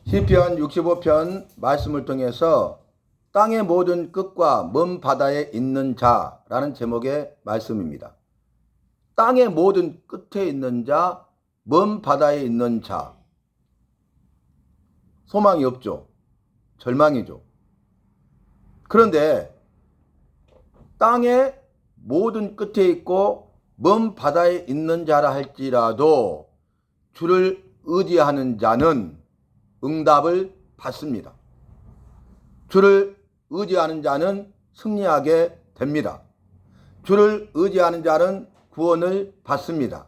시편 65편 말씀을 통해서 땅의 모든 끝과 먼 바다에 있는 자라는 제목의 말씀입니다. 땅의 모든 끝에 있는 자, 먼 바다에 있는 자. 소망이 없죠. 절망이죠. 그런데 땅의 모든 끝에 있고 먼 바다에 있는 자라 할지라도 주를 의지하는 자는 응답을 받습니다. 주를 의지하는 자는 승리하게 됩니다. 주를 의지하는 자는 구원을 받습니다.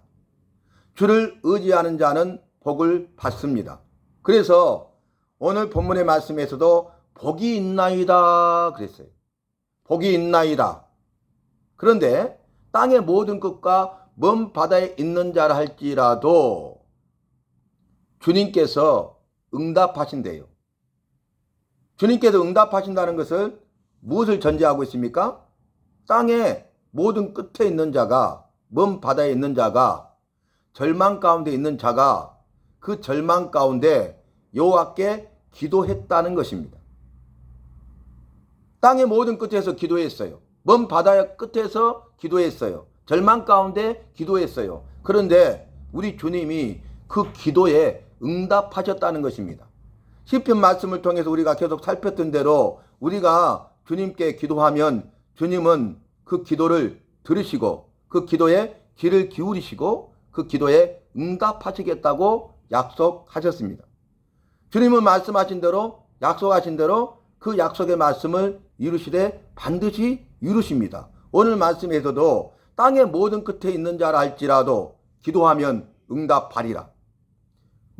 주를 의지하는 자는 복을 받습니다. 그래서 오늘 본문의 말씀에서도 복이 있나이다 그랬어요. 복이 있나이다. 그런데 땅의 모든 끝과 먼 바다에 있는 자라 할지라도 주님께서 응답하신대요. 주님께서 응답하신다는 것을 무엇을 전제하고 있습니까? 땅의 모든 끝에 있는 자가, 먼 바다에 있는 자가, 절망 가운데 있는 자가 그 절망 가운데 여호와께 기도했다는 것입니다. 땅의 모든 끝에서 기도했어요. 먼 바다의 끝에서 기도했어요. 절망 가운데 기도했어요. 그런데 우리 주님이 그 기도에 응답하셨다는 것입니다. 시편 말씀을 통해서 우리가 계속 살폈던 대로 우리가 주님께 기도하면 주님은 그 기도를 들으시고 그 기도에 귀를 기울이시고 그 기도에 응답하시겠다고 약속하셨습니다. 주님은 말씀하신 대로 약속하신 대로 그 약속의 말씀을 이루시되 반드시 이루십니다. 오늘 말씀에서도 땅의 모든 끝에 있는 자라 할지라도 기도하면 응답하리라.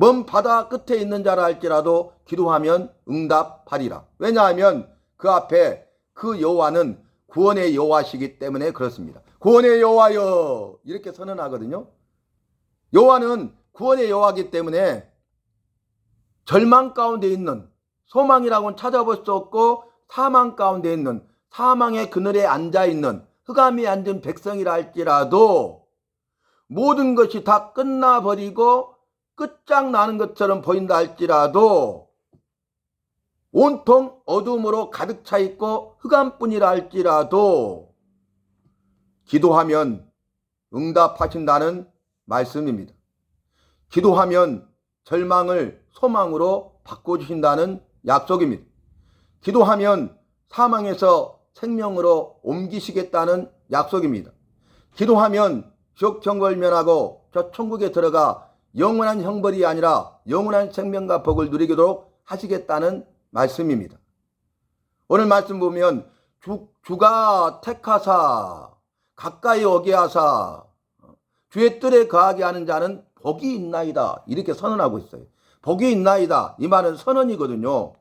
먼 바다 끝에 있는 자라 할지라도 기도하면 응답하리라. 왜냐하면 그 앞에 그 여호와는 구원의 여호와시기 때문에 그렇습니다. 구원의 여호와여 이렇게 선언하거든요. 여호와는 구원의 여호와이기 때문에 절망 가운데 있는 소망이라고는 찾아볼 수 없고 사망 가운데 있는 사망의 그늘에 앉아있는 흑암이 앉은 백성이라 할지라도 모든 것이 다 끝나버리고 끝장나는 것처럼 보인다 할지라도 온통 어둠으로 가득 차 있고 흑암뿐이라 할지라도 기도하면 응답하신다는 말씀입니다. 기도하면 절망을 소망으로 바꿔주신다는 약속입니다. 기도하면 사망에서 생명으로 옮기시겠다는 약속입니다. 기도하면 지옥 천국을 면하고 저 천국에 들어가 영원한 형벌이 아니라 영원한 생명과 복을 누리도록 하시겠다는 말씀입니다. 오늘 말씀 보면 주가 택하사 가까이 오게 하사 주의 뜰에 거하게 하는 자는 복이 있나이다 이렇게 선언하고 있어요. 복이 있나이다 이 말은 선언이거든요.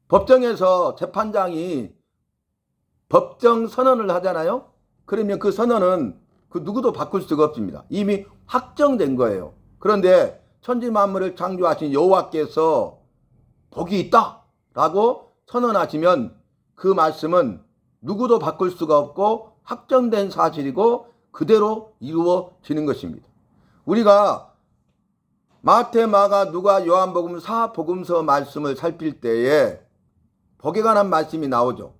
법정에서 재판장이 법정 선언을 하잖아요. 그러면 그 선언은 그 누구도 바꿀 수가 없습니다. 이미 확정된 거예요. 그런데 천지 만물을 창조하신 여호와께서 복이 있다 라고 선언하시면 그 말씀은 누구도 바꿀 수가 없고 확정된 사실이고 그대로 이루어지는 것입니다. 우리가 마태, 마가, 누가, 요한복음, 사복음서 말씀을 살필 때에 복에 관한 말씀이 나오죠.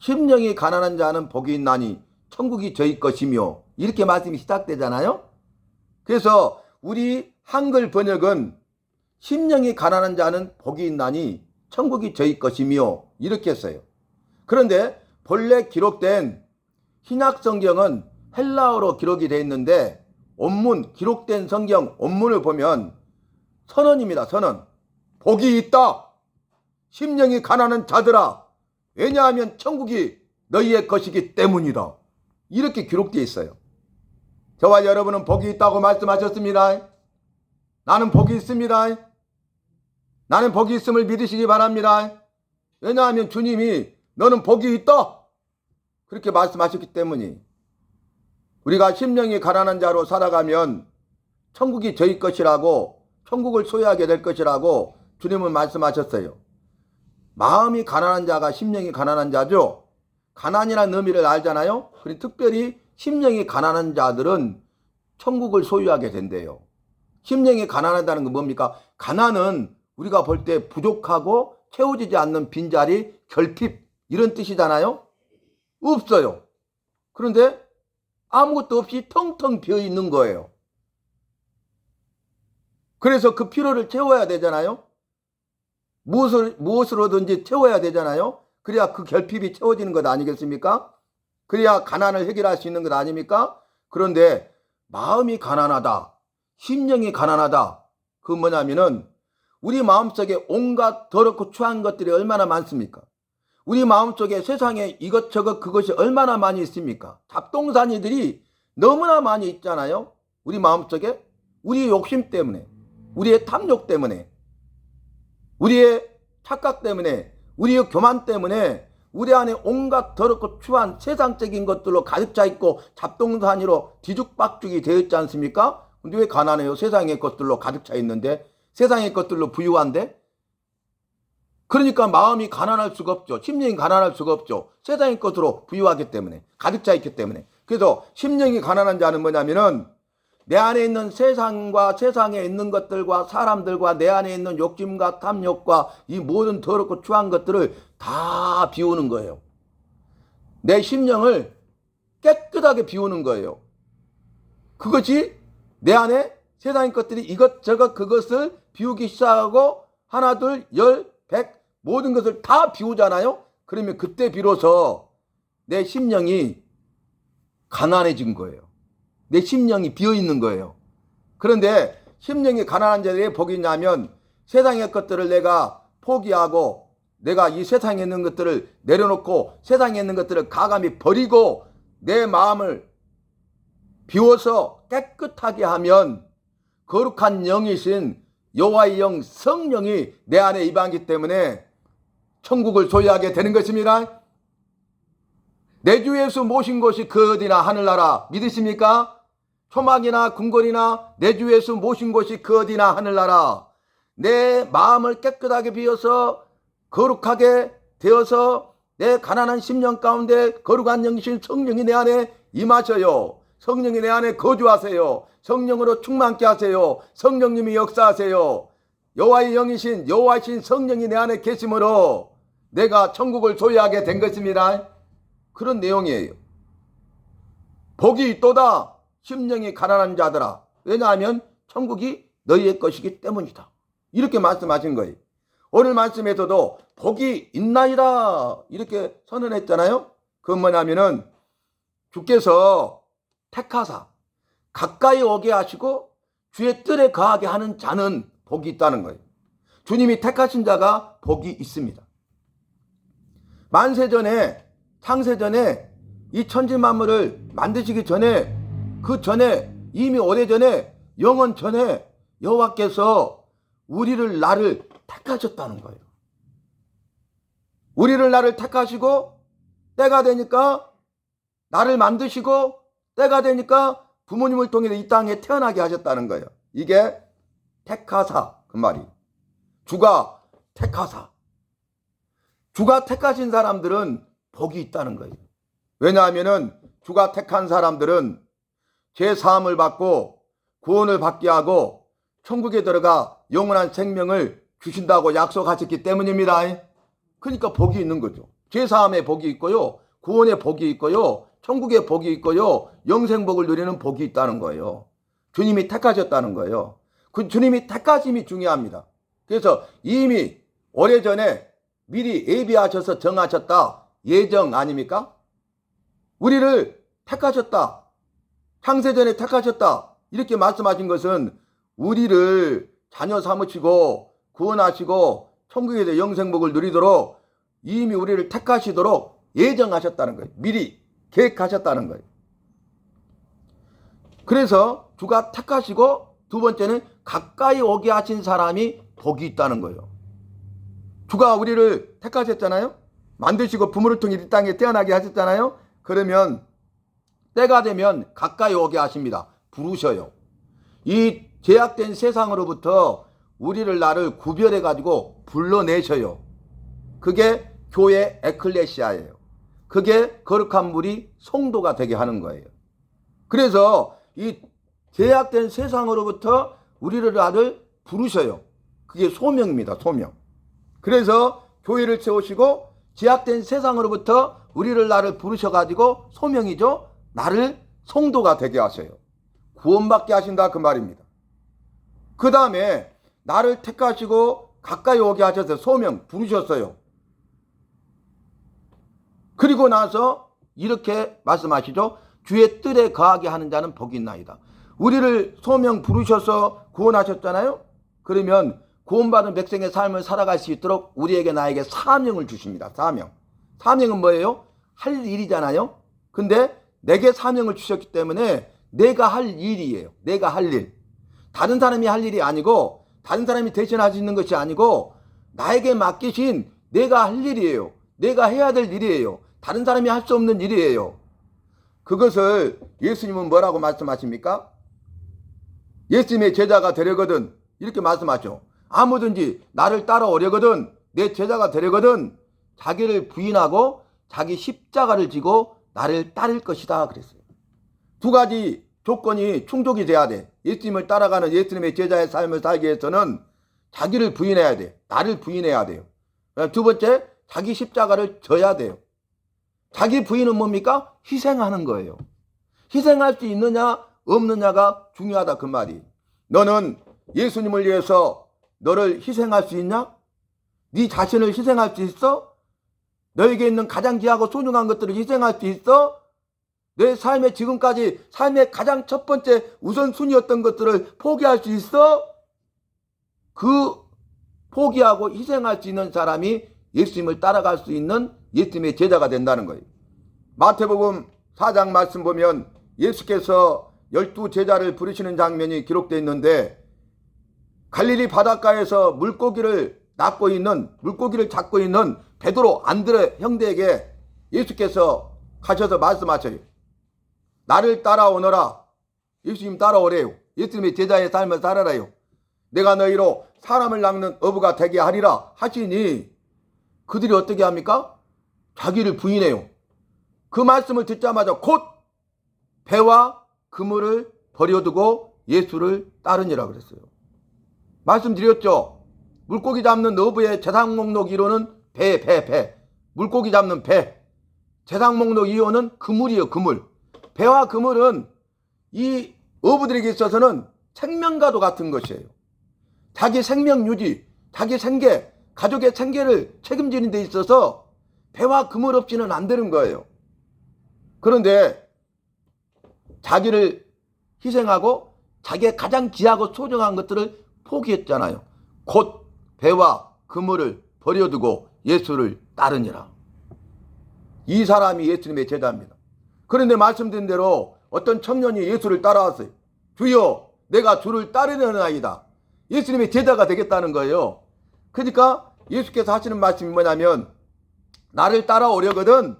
심령이 가난한 자는 복이 있나니 천국이 저희 것이며 이렇게 말씀이 시작되잖아요. 그래서 우리 한글 번역은 심령이 가난한 자는 복이 있나니 천국이 저희 것이며 이렇게 했어요. 그런데 본래 기록된 신약 성경은 헬라어로 기록이 되어 있는데 원문 기록된 성경 원문을 보면 선언입니다. 선언. 복이 있다. 심령이 가난한 자들아. 왜냐하면 천국이 너희의 것이기 때문이다. 이렇게 기록되어 있어요. 저와 여러분은 복이 있다고 말씀하셨습니다. 나는 복이 있습니다. 나는 복이 있음을 믿으시기 바랍니다. 왜냐하면 주님이 너는 복이 있다. 그렇게 말씀하셨기 때문이 우리가 심령이 가난한 자로 살아가면 천국이 저희 것이라고 천국을 소유하게 될 것이라고 주님은 말씀하셨어요. 마음이 가난한 자가 심령이 가난한 자죠. 가난이라는 의미를 알잖아요. 그리고 특별히 심령이 가난한 자들은 천국을 소유하게 된대요. 심령이 가난하다는 건 뭡니까? 가난은 우리가 볼 때 부족하고 채워지지 않는 빈자리, 결핍 이런 뜻이잖아요. 없어요. 그런데 아무것도 없이 텅텅 비어 있는 거예요. 그래서 그 필요를 채워야 되잖아요. 무엇으로든지 채워야 되잖아요. 그래야 그 결핍이 채워지는 것 아니겠습니까? 그래야 가난을 해결할 수 있는 것 아닙니까? 그런데 마음이 가난하다, 심령이 가난하다, 그 뭐냐면은 우리 마음속에 온갖 더럽고 추한 것들이 얼마나 많습니까? 우리 마음속에 세상에 이것저것 그것이 얼마나 많이 있습니까? 잡동사니들이 너무나 많이 있잖아요. 우리 마음속에 우리의 욕심 때문에, 우리의 탐욕 때문에, 우리의 착각 때문에, 우리의 교만 때문에 우리 안에 온갖 더럽고 추한 세상적인 것들로 가득 차 있고 잡동사니로 뒤죽박죽이 되어 있지 않습니까? 근데 왜 가난해요? 세상의 것들로 가득 차 있는데, 세상의 것들로 부유한데? 그러니까 마음이 가난할 수가 없죠. 심령이 가난할 수가 없죠. 세상의 것으로 부유하기 때문에, 가득 차 있기 때문에. 그래서 심령이 가난한 자는 뭐냐면은 내 안에 있는 세상과 세상에 있는 것들과 사람들과 내 안에 있는 욕심과 탐욕과 이 모든 더럽고 추한 것들을 다 비우는 거예요. 내 심령을 깨끗하게 비우는 거예요. 그것이 내 안에 세상의 것들이 이것저것 그것을 비우기 시작하고 하나 둘 열 백 모든 것을 다 비우잖아요. 그러면 그때 비로소 내 심령이 가난해진 거예요. 내 심령이 비어있는 거예요. 그런데 심령이 가난한 자들이 왜 복이 있냐면 세상의 것들을 내가 포기하고 내가 이 세상에 있는 것들을 내려놓고 세상에 있는 것들을 가감히 버리고 내 마음을 비워서 깨끗하게 하면 거룩한 영이신 여호와의 영 성령이 내 안에 임하기 때문에 천국을 소유하게 되는 것입니다. 내 주 예수 모신 곳이 그 어디나 하늘나라 믿으십니까? 초막이나 궁궐이나 내 주 예수 모신 곳이 그 어디나 하늘나라. 내 마음을 깨끗하게 비워서 거룩하게 되어서 내 가난한 심령 가운데 거룩한 영이신 성령이 내 안에 임하셔요. 성령이 내 안에 거주하세요. 성령으로 충만케 하세요. 성령님이 역사하세요. 여호와의 영이신 여호와이신 성령이 내 안에 계심으로 내가 천국을 소유하게 된 것입니다. 그런 내용이에요. 복이 있도다 심령이 가난한 자들아. 왜냐하면 천국이 너희의 것이기 때문이다. 이렇게 말씀하신 거예요. 오늘 말씀에서도 복이 있나이다 이렇게 선언했잖아요. 그건 뭐냐면은 주께서 택하사 가까이 오게 하시고 주의 뜰에 거하게 하는 자는 복이 있다는 거예요. 주님이 택하신 자가 복이 있습니다. 만세전에 창세전에 이 천지만물을 만드시기 전에 그 전에 이미 오래전에 영원 전에 여호와께서 우리를 나를 택하셨다는 거예요. 우리를 나를 택하시고 때가 되니까 나를 만드시고 때가 되니까 부모님을 통해 이 땅에 태어나게 하셨다는 거예요. 이게 택하사 그 말이. 주가 택하사. 주가 택하신 사람들은 복이 있다는 거예요. 왜냐하면은 주가 택한 사람들은 죄 사함을 받고 구원을 받게 하고 천국에 들어가 영원한 생명을 주신다고 약속하셨기 때문입니다. 그러니까 복이 있는 거죠. 죄 사함에 복이 있고요. 구원에 복이 있고요. 천국에 복이 있고요. 영생복을 누리는 복이 있다는 거예요. 주님이 택하셨다는 거예요. 그 주님이 택하심이 중요합니다. 그래서 이미 오래전에 미리 예비하셔서 정하셨다. 예정 아닙니까? 우리를 택하셨다. 창세전에 택하셨다. 이렇게 말씀하신 것은 우리를 자녀 삼으시고 구원하시고 천국에서 영생복을 누리도록 이미 우리를 택하시도록 예정하셨다는 거예요. 미리 계획하셨다는 거예요. 그래서 주가 택하시고 두 번째는 가까이 오게 하신 사람이 복이 있다는 거예요. 주가 우리를 택하셨잖아요. 만드시고 부모를 통해 이 땅에 태어나게 하셨잖아요. 그러면 때가 되면 가까이 오게 하십니다. 부르셔요. 이 죄악된 세상으로부터 우리를 나를 구별해 가지고 불러내셔요. 그게 교회 에클레시아예요. 그게 거룩한 물이 성도가 되게 하는 거예요. 그래서 이 죄악된 세상으로부터 우리를 나를 부르셔요. 그게 소명입니다. 소명. 그래서 교회를 세우시고 제약된 세상으로부터 나를 부르셔가지고 소명이죠. 나를 성도가 되게 하셔요. 구원받게 하신다 그 말입니다. 그 다음에 나를 택하시고 가까이 오게 하셔서 소명 부르셨어요. 그리고 나서 이렇게 말씀하시죠. 주의 뜰에 거하게 하는 자는 복이 있나이다. 우리를 소명 부르셔서 구원하셨잖아요. 그러면 구원받은 백성의 삶을 살아갈 수 있도록 우리에게 나에게 사명을 주십니다. 사명은 뭐예요? 할 일이잖아요. 근데 내게 사명을 주셨기 때문에 내가 할 일이에요. 내가 할 일. 다른 사람이 할 일이 아니고 다른 사람이 대신할 수 있는 것이 아니고 나에게 맡기신 내가 할 일이에요. 내가 해야 될 일이에요. 다른 사람이 할 수 없는 일이에요. 그것을 예수님은 뭐라고 말씀하십니까? 예수님의 제자가 되려거든 이렇게 말씀하죠. 아무든지 나를 따라오려거든 내 제자가 되려거든 자기를 부인하고 자기 십자가를 지고 나를 따를 것이다 그랬어요. 두 가지 조건이 충족이 돼야 돼. 예수님을 따라가는 예수님의 제자의 삶을 살기 위해서는 자기를 부인해야 돼. 나를 부인해야 돼요. 두 번째, 자기 십자가를 져야 돼요. 자기 부인은 뭡니까? 희생하는 거예요. 희생할 수 있느냐 없느냐가 중요하다 그 말이. 너는 예수님을 위해서 너를 희생할 수 있냐? 네 자신을 희생할 수 있어? 너에게 있는 가장 귀하고 소중한 것들을 희생할 수 있어? 내 삶의 지금까지 삶의 가장 첫 번째 우선순위였던 것들을 포기할 수 있어? 그 포기하고 희생할 수 있는 사람이 예수님을 따라갈 수 있는 예수님의 제자가 된다는 거예요. 마태복음 4장 말씀 보면 예수께서 12제자를 부르시는 장면이 기록되어 있는데 갈릴리 바닷가에서 물고기를 잡고 있는 베드로 안드레 형제에게 예수께서 가셔서 말씀하셔요. 나를 따라오너라. 예수님 따라오래요. 예수님의 제자의 삶을 살아라요. 내가 너희로 사람을 낚는 어부가 되게 하리라 하시니 그들이 어떻게 합니까? 자기를 부인해요. 그 말씀을 듣자마자 곧 배와 그물을 버려두고 예수를 따르니라 그랬어요. 말씀드렸죠. 물고기 잡는 어부의 재산 목록 1호는 배. 물고기 잡는 배. 재산 목록 2호는 그물이에요. 그물. 배와 그물은 이 어부들에게 있어서는 생명과도 같은 것이에요. 자기 생명 유지, 자기 생계, 가족의 생계를 책임지는 데 있어서 배와 그물 없이는 안 되는 거예요. 그런데 자기를 희생하고 자기의 가장 귀하고 소중한 것들을 포기했잖아요. 곧 배와 그물을 버려두고 예수를 따르니라. 이 사람이 예수님의 제자입니다. 그런데 말씀드린 대로 어떤 청년이 예수를 따라왔어요. 주여 내가 주를 따르는 아이다. 예수님의 제자가 되겠다는 거예요. 그러니까 예수께서 하시는 말씀이 뭐냐면 나를 따라오려거든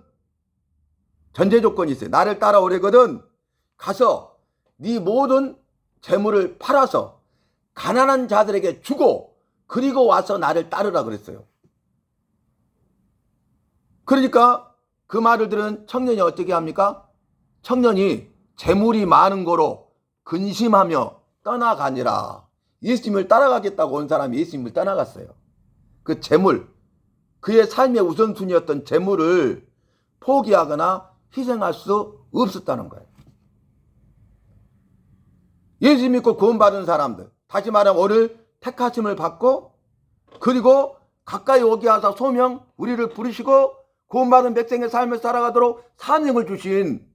전제 조건이 있어요. 나를 따라오려거든 가서 네 모든 재물을 팔아서 가난한 자들에게 주고 그리고 와서 나를 따르라 그랬어요. 그러니까 그 말을 들은 청년이 어떻게 합니까? 청년이 재물이 많은 거로 근심하며 떠나가니라. 예수님을 따라가겠다고 온 사람이 예수님을 떠나갔어요. 그 재물, 그의 삶의 우선순위였던 재물을 포기하거나 희생할 수 없었다는 거예요. 예수 믿고 구원받은 사람들, 다시 말하면 오늘 택하심을 받고 그리고 가까이 오게 하사 소명 우리를 부르시고 구원받은 백성의 삶을 살아가도록 사명을 주신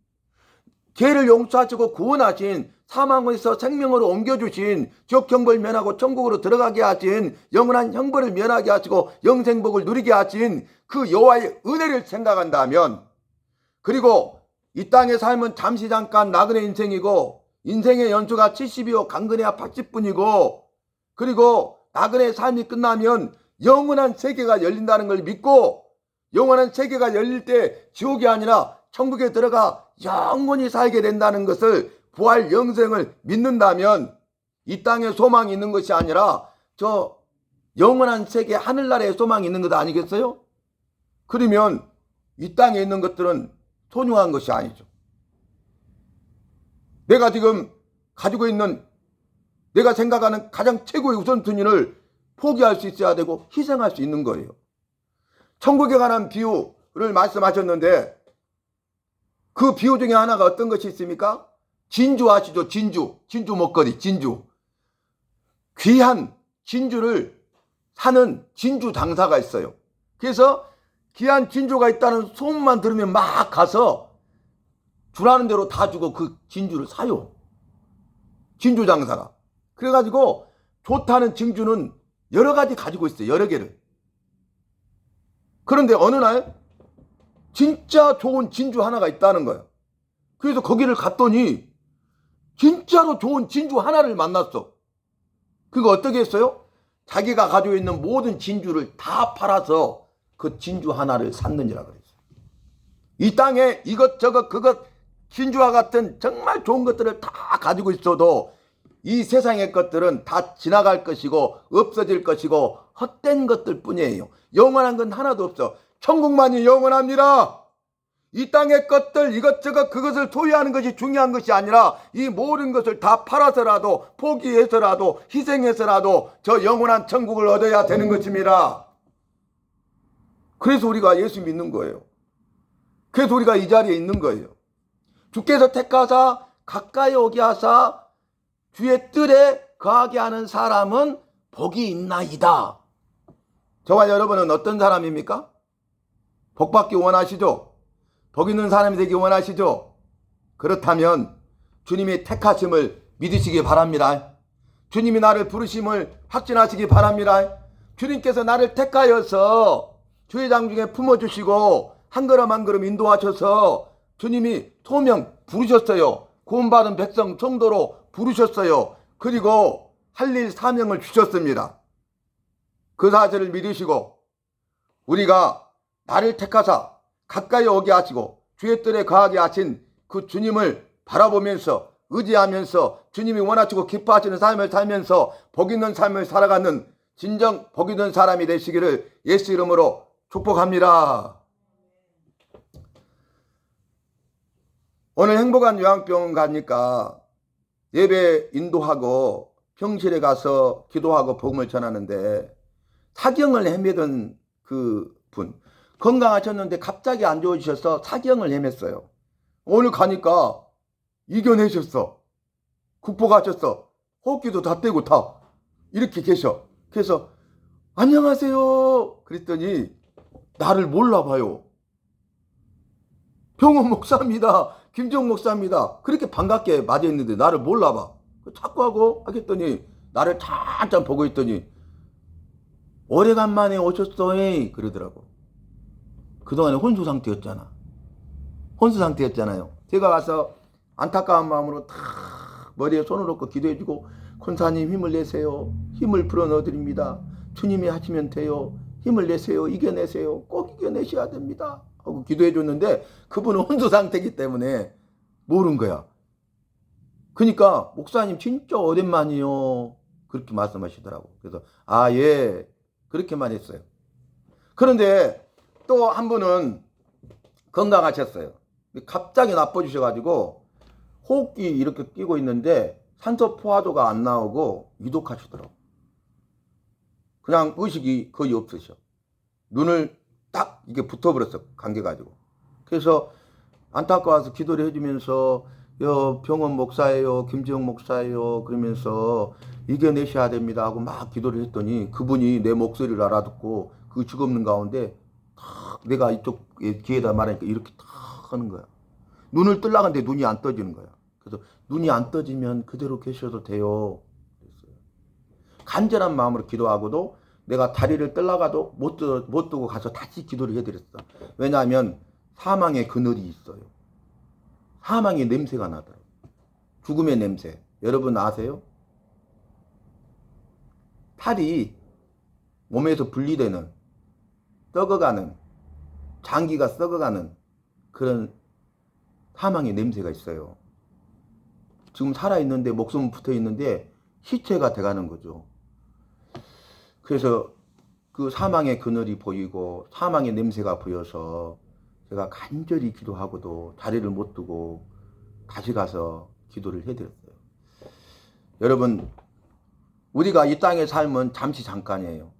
죄를 용서하시고 구원하신 사망에서 생명으로 옮겨주신 지옥형벌 면하고 천국으로 들어가게 하신 영원한 형벌을 면하게 하시고 영생복을 누리게 하신 그 여호와의 은혜를 생각한다면 그리고 이 땅의 삶은 잠시 잠깐 나그네 인생이고 인생의 연수가 70이요 강건해야 80분이고 그리고 나그네 삶이 끝나면 영원한 세계가 열린다는 걸 믿고 영원한 세계가 열릴 때 지옥이 아니라 천국에 들어가 영원히 살게 된다는 것을 부활 영생을 믿는다면 이 땅에 소망이 있는 것이 아니라 저 영원한 세계 하늘나라에 소망이 있는 것 아니겠어요? 그러면 이 땅에 있는 것들은 소중한 것이 아니죠. 내가 지금 가지고 있는 내가 생각하는 가장 최고의 우선순위를 포기할 수 있어야 되고 희생할 수 있는 거예요. 천국에 관한 비유를 말씀하셨는데 그 비유 중에 하나가 어떤 것이 있습니까? 진주 아시죠? 진주 먹거리, 진주. 귀한 진주를 사는 진주 장사가 있어요. 그래서 귀한 진주가 있다는 소문만 들으면 막 가서 주라는 대로 다 주고 그 진주를 사요. 진주 장사가. 그래가지고 좋다는 진주는 여러 가지 가지고 있어요. 여러 개를. 그런데 어느 날 진짜 좋은 진주 하나가 있다는 거예요. 그래서 거기를 갔더니 진짜로 좋은 진주 하나를 만났어. 그거 어떻게 했어요? 자기가 가지고 있는 모든 진주를 다 팔아서 그 진주 하나를 샀느니라 그랬어요. 이 땅에 이것저것 그것 진주와 같은 정말 좋은 것들을 다 가지고 있어도 이 세상의 것들은 다 지나갈 것이고 없어질 것이고 헛된 것들 뿐이에요. 영원한 건 하나도 없어. 천국만이 영원합니다. 이 땅의 것들 이것저것 그것을 소유하는 것이 중요한 것이 아니라 이 모든 것을 다 팔아서라도 포기해서라도 희생해서라도 저 영원한 천국을 얻어야 되는 것입니다. 그래서 우리가 예수 믿는 거예요. 그래서 우리가 이 자리에 있는 거예요. 주께서 택하사 가까이 오게 하사 주의 뜰에 거하게 하는 사람은 복이 있나이다. 저와 여러분은 어떤 사람입니까? 복 받기 원하시죠? 복 있는 사람이 되기 원하시죠? 그렇다면 주님이 택하심을 믿으시기 바랍니다. 주님이 나를 부르심을 확신하시기 바랍니다. 주님께서 나를 택하여서 주의 장중에 품어주시고 한 걸음 한 걸음 인도하셔서 주님이 소명 부르셨어요. 구원받은 백성 성도로 부르셨어요. 그리고 할 일 사명을 주셨습니다. 그 사실을 믿으시고 우리가 나를 택하사 가까이 오게 하시고 주의 뜰에 거하게 하신 그 주님을 바라보면서 의지하면서 주님이 원하시고 기뻐하시는 삶을 살면서 복 있는 삶을 살아가는 진정 복 있는 사람이 되시기를 예수 이름으로 축복합니다. 오늘 행복한 요양병원 가니까 예배 인도하고 병실에 가서 기도하고 복음을 전하는데 사경을 헤매던 그 분, 건강하셨는데 갑자기 안 좋으셔서 사경을 헤맸어요. 오늘 가니까 이겨내셨어. 극복하셨어. 호흡기도 다 떼고 다 이렇게 계셔. 그래서 안녕하세요 그랬더니 나를 몰라봐요. 병원 목사입니다. 김정 목사입니다. 그렇게 반갑게 맞이했는데 나를 몰라봐. 자꾸 하고 하겠더니 나를 찬찬 보고 있더니 오래간만에 오셨어요 그러더라고. 그동안에 혼수 상태였잖아. 혼수 상태였잖아요. 제가 가서 안타까운 마음으로 탁 머리에 손을 얹고 기도해주고 권사님 힘을 내세요. 힘을 불어넣어드립니다. 주님이 하시면 돼요. 힘을 내세요. 이겨내세요. 꼭 이겨내셔야 됩니다. 하고 기도해줬는데 그분은 혼수 상태이기 때문에 모른 거야. 그러니까 목사님 진짜 오랜만이요. 그렇게 말씀하시더라고. 그래서 예 그렇게만 했어요. 그런데 또 한 분은 건강하셨어요. 갑자기 나빠지셔가지고 호흡기 이렇게 끼고 있는데 산소 포화도가 안 나오고 위독하시더라고. 그냥 의식이 거의 없으셔. 눈을 딱 이게 붙어버렸어. 감겨가지고. 그래서 안타까워서 기도를 해주면서 병원 목사예요. 김지영 목사예요. 그러면서 이겨내셔야 됩니다 하고 막 기도를 했더니 그분이 내 목소리를 알아듣고 그 죽없는 가운데 탁 내가 이쪽 귀에다 말하니까 이렇게 탁 하는 거야. 눈을 뜨려고 하는데 눈이 안 떠지는 거야. 그래서 눈이 안 떠지면 그대로 계셔도 돼요. 그랬어요. 간절한 마음으로 기도하고도 내가 다리를 뜨려가도 못 뜨고 가서 다시 기도를 해드렸어. 왜냐하면 사망의 그늘이 있어요. 사망의 냄새가 나더라고요. 죽음의 냄새. 여러분 아세요? 탈이 몸에서 분리되는, 썩어가는, 장기가 썩어가는 그런 사망의 냄새가 있어요. 지금 살아있는데 목숨은 붙어있는데 시체가 돼가는 거죠. 그래서 그 사망의 그늘이 보이고 사망의 냄새가 보여서 제가 간절히 기도하고도 자리를 못 두고 다시 가서 기도를 해드렸어요. 여러분 우리가 이 땅의 삶은 잠시 잠깐이에요.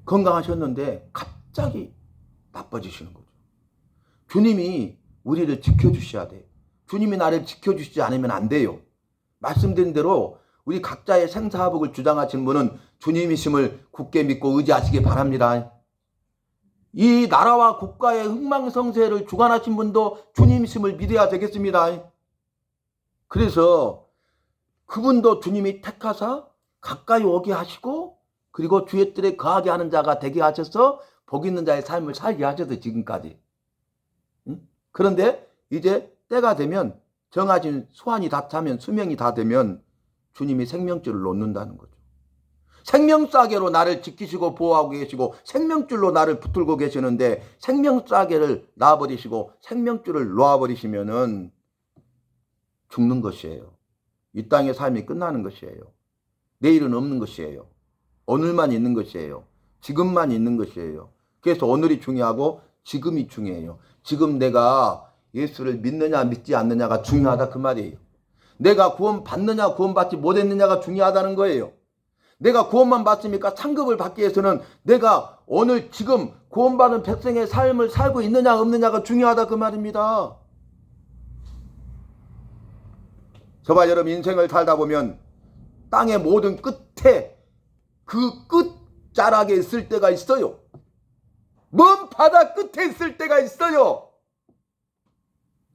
건강하셨는데 갑자기 나빠지시는 거죠. 주님이 우리를 지켜주셔야 돼요. 주님이 나를 지켜주시지 않으면 안 돼요. 말씀드린 대로 우리 각자의 생사화복을 주장하시는 분은 주님이심을 굳게 믿고 의지하시기 바랍니다. 이 나라와 국가의 흥망성쇠를 주관하신 분도 주님이심을 믿어야 되겠습니다. 그래서 그분도 주님이 택하사 가까이 오게 하시고 그리고 주의 뜰에 거하게 하는 자가 되게 하셔서 복 있는 자의 삶을 살게 하셔서 지금까지. 그런데 이제 때가 되면 정해진 소환이 다 차면 수명이 다 되면 주님이 생명줄을 놓는다는 거죠. 생명싸개로 나를 지키시고 보호하고 계시고 생명줄로 나를 붙들고 계시는데 생명싸개를 놔버리시고 생명줄을 놓아버리시면은 죽는 것이에요. 이 땅의 삶이 끝나는 것이에요. 내일은 없는 것이에요. 오늘만 있는 것이에요. 지금만 있는 것이에요. 그래서 오늘이 중요하고 지금이 중요해요. 지금 내가 예수를 믿느냐 믿지 않느냐가 중요하다 그 말이에요. 내가 구원 받느냐 구원 받지 못했느냐가 중요하다는 거예요. 내가 구원만 받습니까? 상급을 받기 위해서는 내가 오늘 지금 구원받은 백성의 삶을 살고 있느냐 없느냐가 중요하다 그 말입니다. 저와 여러분 인생을 살다 보면 땅의 모든 끝에 그 끝자락에 있을 때가 있어요. 먼 바다 끝에 있을 때가 있어요.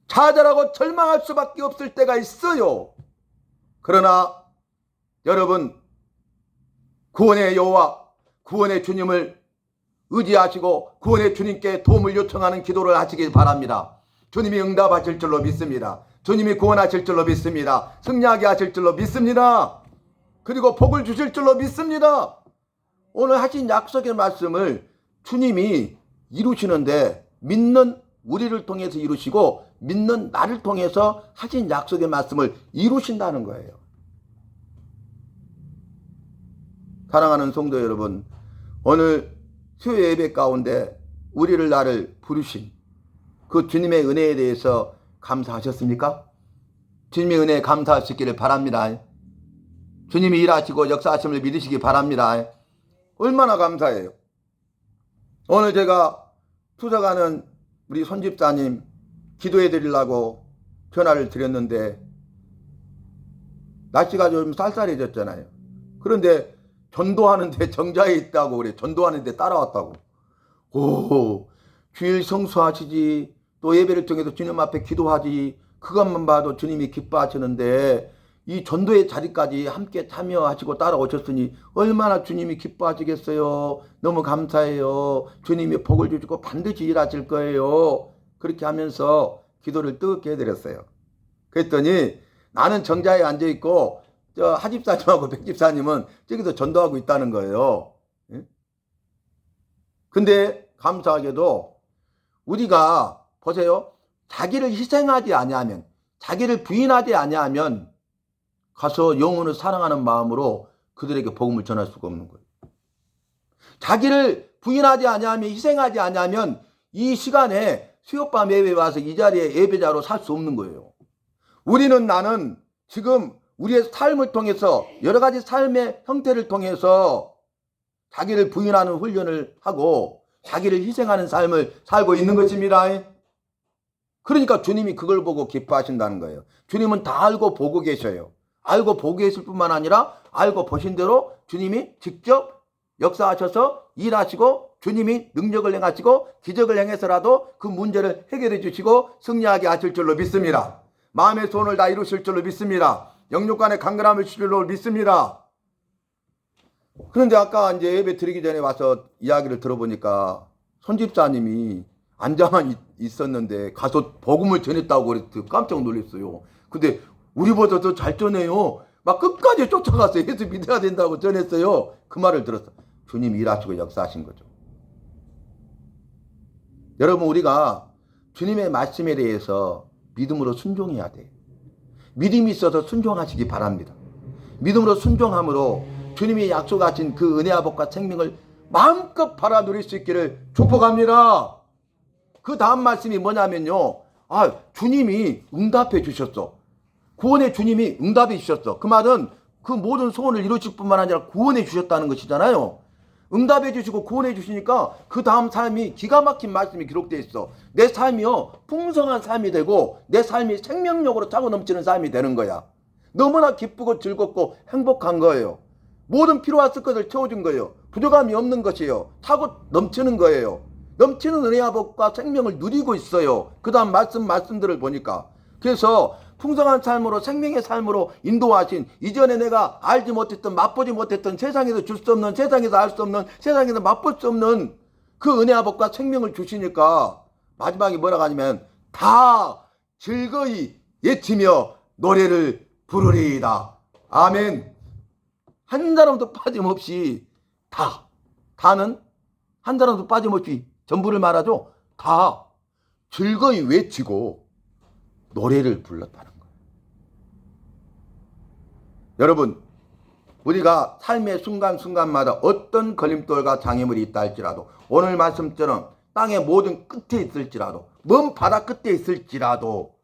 좌절하고 절망할 수밖에 없을 때가 있어요. 그러나 여러분 구원의 여호와 구원의 주님을 의지하시고 구원의 주님께 도움을 요청하는 기도를 하시길 바랍니다. 주님이 응답하실 줄로 믿습니다. 주님이 구원하실 줄로 믿습니다. 승리하게 하실 줄로 믿습니다. 그리고 복을 주실 줄로 믿습니다. 오늘 하신 약속의 말씀을 주님이 이루시는데 믿는 우리를 통해서 이루시고 믿는 나를 통해서 하신 약속의 말씀을 이루신다는 거예요. 사랑하는 성도 여러분, 오늘 수요 예배 가운데 우리를 나를 부르신 그 주님의 은혜에 대해서 감사하셨습니까? 주님의 은혜에 감사하시기를 바랍니다. 주님이 일하시고 역사하심을 믿으시기 바랍니다. 얼마나 감사해요. 오늘 제가 투석하는 우리 손집사님 기도해 드리려고 전화를 드렸는데 날씨가 좀 쌀쌀해졌잖아요. 그런데 전도하는데 정자에 있다고 그래. 전도하는데 따라왔다고. 오, 주일 성수하시지 또 예배를 통해서 주님 앞에 기도하지 그것만 봐도 주님이 기뻐하시는데 이 전도의 자리까지 함께 참여하시고 따라오셨으니 얼마나 주님이 기뻐하시겠어요. 너무 감사해요. 주님이 복을 주시고 반드시 일하실 거예요. 그렇게 하면서 기도를 뜨겁게 해드렸어요. 그랬더니 나는 정자에 앉아있고 저 하집사님하고 백집사님은 저기서 전도하고 있다는 거예요. 근데 감사하게도 우리가 보세요. 자기를 희생하지 아니하면 자기를 부인하지 아니하면 가서 영혼을 사랑하는 마음으로 그들에게 복음을 전할 수가 없는 거예요. 자기를 부인하지 아니하면 희생하지 아니하면 이 시간에 수요밤 예배에 와서 이 자리에 예배자로 살 수 없는 거예요. 나는 지금 우리의 삶을 통해서 여러 가지 삶의 형태를 통해서 자기를 부인하는 훈련을 하고 자기를 희생하는 삶을 살고 있는 것입니다. 그러니까 주님이 그걸 보고 기뻐하신다는 거예요. 주님은 다 알고 보고 계셔요. 알고 보고 계실 뿐만 아니라 알고 보신 대로 주님이 직접 역사하셔서 일하시고 주님이 능력을 행하시고 기적을 행해서라도 그 문제를 해결해 주시고 승리하게 하실 줄로 믿습니다. 마음의 소원을 다 이루실 줄로 믿습니다. 영육간의 강건함을 주실 줄로 믿습니다. 그런데 아까 이제 예배 드리기 전에 와서 이야기를 들어보니까 손집사님이 앉아만 있었는데 가서 복음을 전했다고 그랬더니 깜짝 놀랐어요. 근데 우리보다 더 잘 전해요. 막 끝까지 쫓아가서 예수 믿어야 된다고 전했어요. 그 말을 들었어. 주님이 일하시고 역사하신 거죠. 여러분 우리가 주님의 말씀에 대해서 믿음으로 순종해야 돼요. 믿음이 있어서 순종하시기 바랍니다. 믿음으로 순종함으로 주님이 약속하신 그 은혜와 복과 생명을 마음껏 바라 누릴 수 있기를 축복합니다. 그 다음 말씀이 뭐냐면요. 주님이 응답해 주셨어. 구원의 주님이 응답해 주셨어. 그 말은 그 모든 소원을 이루실 뿐만 아니라 구원해 주셨다는 것이잖아요. 응답해 주시고 구원해 주시니까 그 다음 삶이 기가 막힌 말씀이 기록되어 있어. 내 삶이요 풍성한 삶이 되고 내 삶이 생명력으로 차고 넘치는 삶이 되는 거야. 너무나 기쁘고 즐겁고 행복한 거예요. 모든 필요와 쓸 것을 채워준 거예요. 부족함이 없는 것이에요. 차고 넘치는 거예요. 넘치는 은혜와 복과 생명을 누리고 있어요. 그 다음 말씀들을 보니까. 그래서 풍성한 삶으로 생명의 삶으로 인도하신 이전에 내가 알지 못했던 맛보지 못했던 세상에서 줄 수 없는 세상에서 알 수 없는 세상에서 맛볼 수 없는 그 은혜와 복과 생명을 주시니까 마지막에 뭐라고 하냐면 다 즐거이 외치며 노래를 부르리이다. 아멘. 한 사람도 빠짐없이 다는 한 사람도 빠짐없이 전부를 말하죠. 다 즐거이 외치고 노래를 불렀다는 거예요. 여러분, 우리가 삶의 순간순간마다 어떤 걸림돌과 장애물이 있다 할지라도 오늘 말씀처럼 땅의 모든 끝에 있을지라도 먼 바다 끝에 있을지라도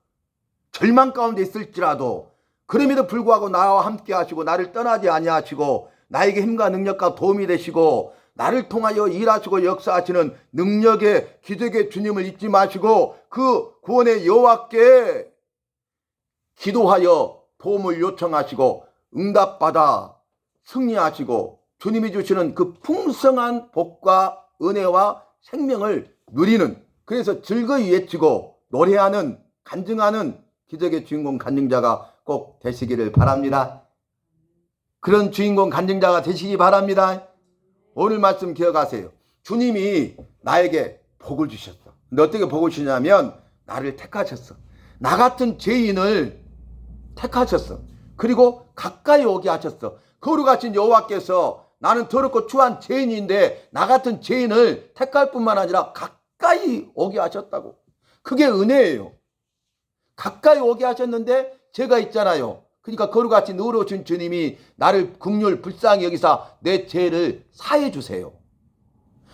절망 가운데 있을지라도 그럼에도 불구하고 나와 함께 하시고 나를 떠나지 아니하시고 나에게 힘과 능력과 도움이 되시고 나를 통하여 일하시고 역사하시는 능력의 기적의 주님을 잊지 마시고 그 구원의 여호와께 기도하여 도움을 요청하시고 응답받아 승리하시고 주님이 주시는 그 풍성한 복과 은혜와 생명을 누리는, 그래서 즐거이 외치고 노래하는 간증하는 기적의 주인공 간증자가 꼭 되시기를 바랍니다. 그런 주인공 간증자가 되시기 바랍니다. 오늘 말씀 기억하세요. 주님이 나에게 복을 주셨어. 근데 어떻게 복을 주냐면 나를 택하셨어. 나 같은 죄인을 택하셨어. 그리고 가까이 오게 하셨어. 거룩하신 여호와께서 나는 더럽고 추한 죄인인데 나 같은 죄인을 택할 뿐만 아니라 가까이 오게 하셨다고. 그게 은혜예요. 가까이 오게 하셨는데 죄가 있잖아요. 그러니까 거룩하신 의로우신 주님이 나를 긍휼 불쌍히 여기사 내 죄를 사해 주세요.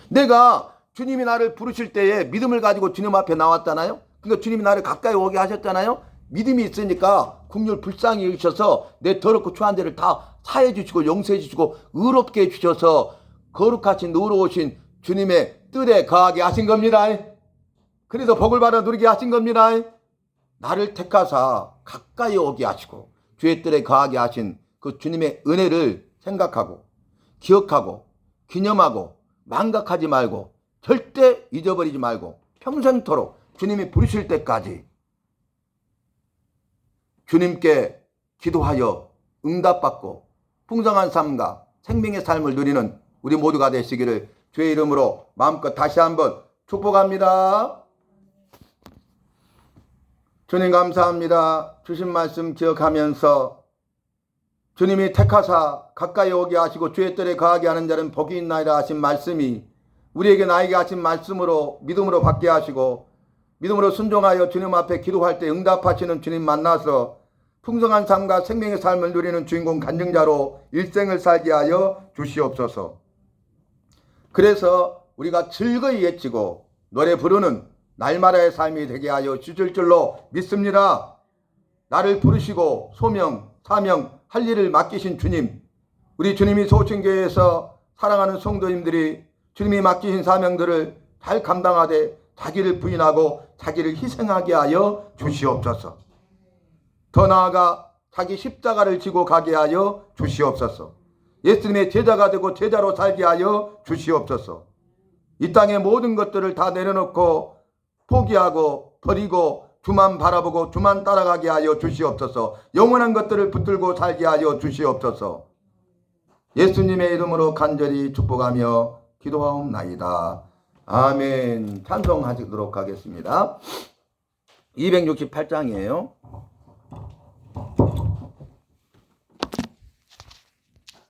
내가 주님이 나를 부르실 때에 믿음을 가지고 주님 앞에 나왔잖아요. 그러니까 주님이 나를 가까이 오게 하셨잖아요. 믿음이 있으니까 긍휼 불쌍히 여기셔서 내 더럽고 추한 죄를 다 사해 주시고 용서해 주시고 의롭게 해 주셔서 거룩하신 의로우신 주님의 뜻에 거하게 하신 겁니다. 그래서 복을 받아 누리게 하신 겁니다. 나를 택하사 가까이 오게 하시고 주의 뜰에 거하게 하신 그 주님의 은혜를 생각하고 기억하고 기념하고 망각하지 말고 절대 잊어버리지 말고 평생토록 주님이 부르실 때까지 주님께 기도하여 응답받고 풍성한 삶과 생명의 삶을 누리는 우리 모두가 되시기를 주의 이름으로 마음껏 다시 한번 축복합니다. 주님 감사합니다. 주신 말씀 기억하면서 주님이 택하사 가까이 오게 하시고 주의 뜰에 거하게 하는 자는 복이 있나이다 하신 말씀이 우리에게 나에게 하신 말씀으로 믿음으로 받게 하시고 믿음으로 순종하여 주님 앞에 기도할 때 응답하시는 주님 만나서 풍성한 삶과 생명의 삶을 누리는 주인공 간증자로 일생을 살게 하여 주시옵소서. 그래서 우리가 즐거이 외치고 노래 부르는 날마다의 삶이 되게 하여 주실 줄로 믿습니다. 나를 부르시고 소명, 사명, 할 일을 맡기신 주님, 우리 주님이 소신교회에서 사랑하는 성도님들이 주님이 맡기신 사명들을 잘 감당하되 자기를 부인하고 자기를 희생하게 하여 주시옵소서. 더 나아가 자기 십자가를 지고 가게 하여 주시옵소서. 예수님의 제자가 되고 제자로 살게 하여 주시옵소서. 이 땅의 모든 것들을 다 내려놓고 포기하고 버리고 주만 바라보고 주만 따라가게 하여 주시옵소서. 영원한 것들을 붙들고 살게 하여 주시옵소서. 예수님의 이름으로 간절히 축복하며 기도하옵나이다. 아멘. 찬송하시도록 하겠습니다. 268장이에요.